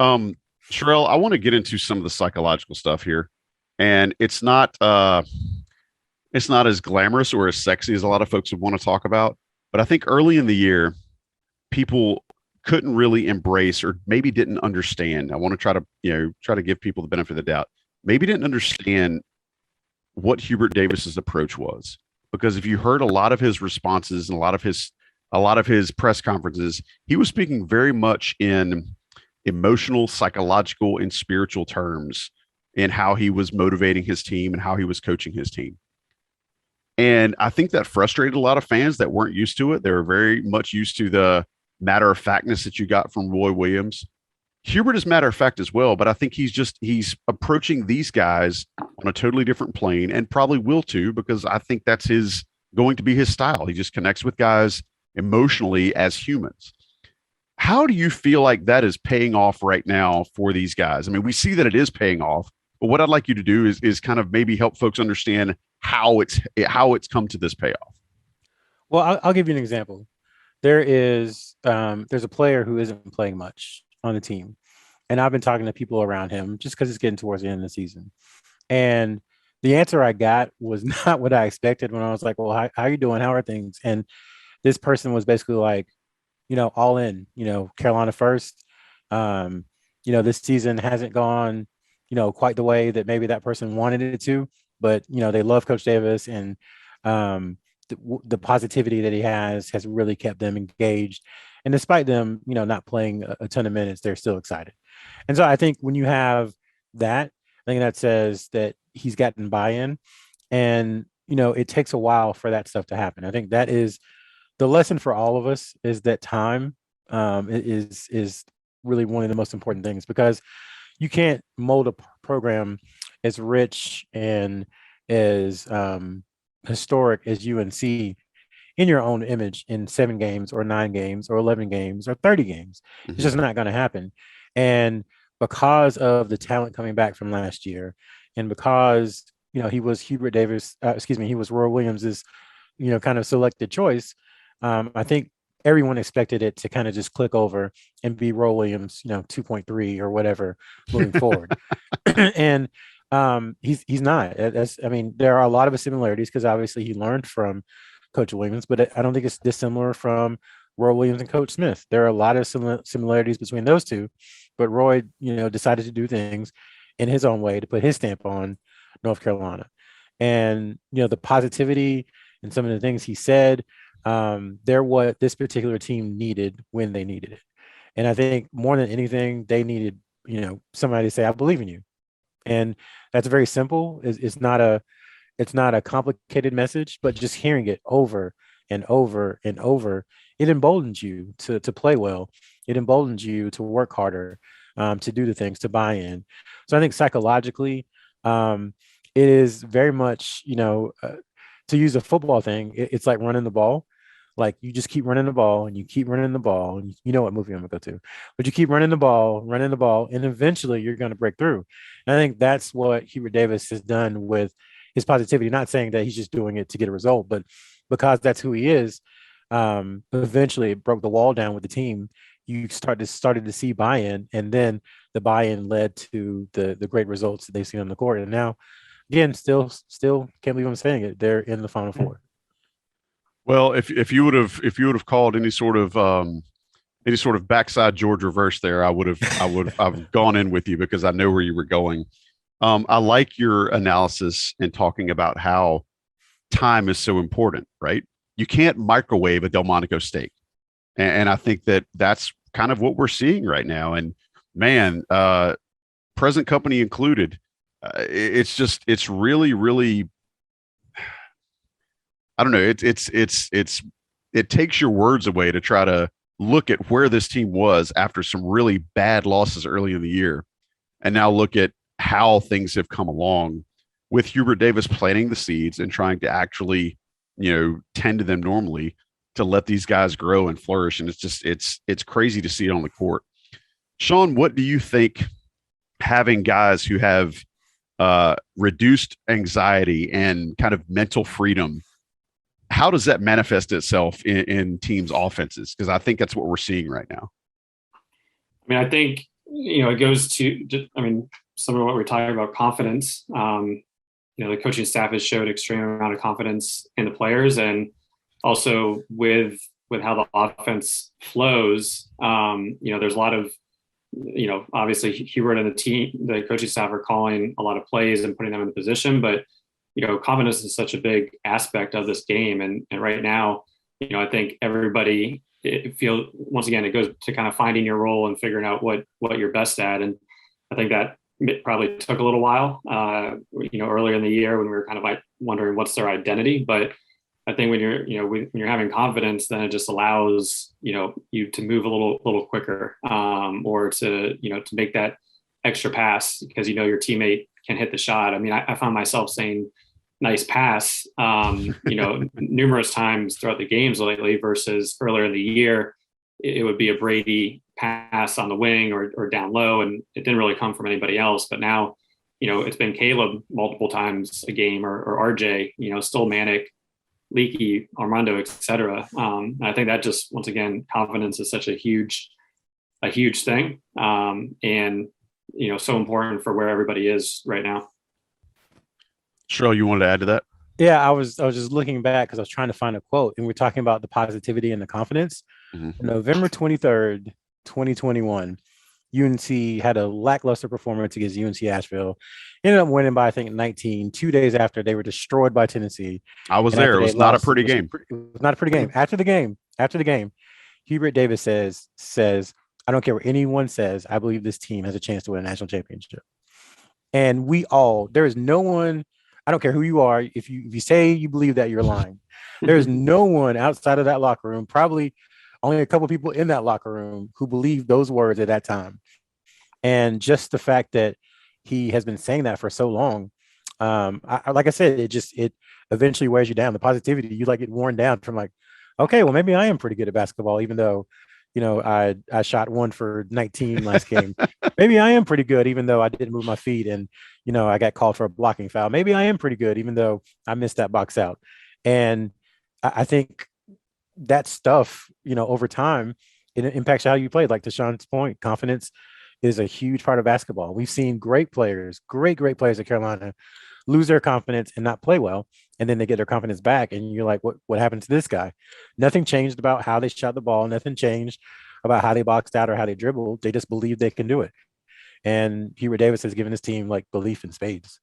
Um, Sherrell, I want to get into some of the psychological stuff here, and it's not as glamorous or as sexy as a lot of folks would want to talk about. But I think early in the year, people couldn't really embrace or maybe didn't understand. I want to try to give people the benefit of the doubt. Maybe didn't understand what Hubert Davis's approach was. Because if you heard a lot of his responses and a lot of his press conferences, he was speaking very much in emotional, psychological, and spiritual terms in how he was motivating his team and how he was coaching his team. And I think that frustrated a lot of fans that weren't used to it. They were very much used to the matter of factness that you got from Roy Williams. Hubert is matter of fact as well, but I think he's approaching these guys on a totally different plane and probably will too, because I think that's his going to be his style. He just connects with guys emotionally as humans. How do you feel like that is paying off right now for these guys? I mean, we see that it is paying off, but what I'd like you to do is kind of maybe help folks understand how it's come to this payoff. Well, I'll give you an example. There's a player who isn't playing much on the team, and I've been talking to people around him just because it's getting towards the end of the season. And the answer I got was not what I expected when I was like, "Well, how you doing? How are things?" And this person was basically like, all in, Carolina first. Um, this season hasn't gone, quite the way that maybe that person wanted it to, but they love Coach Davis, and the positivity that he has really kept them engaged. And despite them, not playing a ton of minutes, they're still excited. And so I think when you have that, I think that says that he's gotten buy-in, and it takes a while for that stuff to happen. I think that is the lesson for all of us, is that time is really one of the most important things, because you can't mold a program as rich and as historic as UNC in your own image in 7 games or 9 games or 11 games or 30 games. It's Mm-hmm. just not going to happen. And because of the talent coming back from last year, and because he was Hubert Davis, he was Roy Williams's kind of selected choice. I think everyone expected it to kind of just click over and be Roy Williams, 2.3 or whatever moving forward. And he's not. I mean, there are a lot of similarities because obviously he learned from Coach Williams, but I don't think it's dissimilar from Roy Williams and Coach Smith. There are a lot of similarities between those two, but Roy, decided to do things in his own way to put his stamp on North Carolina. And the positivity and some of the things he said, they're what this particular team needed when they needed it. And I think more than anything, they needed somebody to say, "I believe in you." And that's very simple. It's not a complicated message, but just hearing it over and over and over, it emboldens you to play well. It emboldens you to work harder, to do the things, to buy in. So I think psychologically, it is very much, to use a football thing, it's like running the ball. Like, you just keep running the ball and you keep running the ball, and you know what movie I'm gonna go to, but you keep running the ball, and eventually you're gonna break through. And I think that's what Hubert Davis has done with his positivity. Not saying that he's just doing it to get a result, but because that's who he is. Eventually it broke the wall down with the team. You started to see buy-in, and then the buy-in led to the great results that they've seen on the court. And now, again, still can't believe I'm saying it, they're in the Final Four. Well, if you would have called any sort of backside George reverse there, I've gone in with you because I know where you were going. I like your analysis in talking about how time is so important, right? You can't microwave a Delmonico steak, and I think that that's kind of what we're seeing right now. And man, present company included, it's really really, I don't know. It takes your words away to try to look at where this team was after some really bad losses early in the year, and now look at how things have come along with Hubert Davis planting the seeds and trying to actually, tend to them normally to let these guys grow and flourish. And it's crazy to see it on the court. Sean, what do you think having guys who have reduced anxiety and kind of mental freedom, how does that manifest itself in teams' offenses? Because I think that's what we're seeing right now. I mean, I think it goes to just, I mean, some of what we're talking about, confidence. The coaching staff has showed extreme amount of confidence in the players, and also with how the offense flows. There's a lot of, obviously Hubert and the coaching staff are calling a lot of plays and putting them in the position, but confidence is such a big aspect of this game, and right now, I think everybody, it feels, once again, it goes to kind of finding your role and figuring out what you're best at, and I think that probably took a little while, earlier in the year when we were kind of like wondering what's their identity. But I think when you're having confidence, then it just allows, you to move a little quicker, or to make that extra pass because, your teammate can hit the shot. I mean, I found myself saying nice pass, numerous times throughout the games lately versus earlier in the year. It would be a Brady pass on the wing or down low, and it didn't really come from anybody else. But now, it's been Caleb multiple times a game, or RJ, still Manic, Leaky, Armando, etc. I think that just, once again, confidence is such a huge thing, and so important for where everybody is right now. Sherrell, you wanted to add to that? Yeah, I was just looking back because I was trying to find a quote, and we're talking about the positivity and the confidence. Mm-hmm. November 23rd, 2021, UNC had a lackluster performance against UNC Asheville. Ended up winning by, I think, 19. 2 days after, they were destroyed by Tennessee. I was there. It was not a pretty game. It was not a pretty game. After the game, Hubert Davis says, I don't care what anyone says, I believe this team has a chance to win a national championship. And there is no one, I don't care who you are, if you say you believe that, you're lying. There's no one outside of that locker room, probably only a couple of people in that locker room, who believed those words at that time. And just the fact that he has been saying that for so long, like I said, it eventually wears you down. The positivity, you like get worn down from like, okay, well, maybe I am pretty good at basketball, even though, I shot 1 for 19 last game. Maybe I am pretty good, even though I didn't move my feet and, I got called for a blocking foul. Maybe I am pretty good, even though I missed that box out. And I think that stuff, over time, it impacts how you play. Like to Sean's point, confidence is a huge part of basketball. We've seen great players, great players at Carolina, lose their confidence and not play well, and then they get their confidence back, and you're like, what happened to this guy? Nothing changed about how they shot the ball. Nothing changed about how they boxed out or how they dribbled. They just believe they can do it. And Hubert Davis has given his team like belief in spades.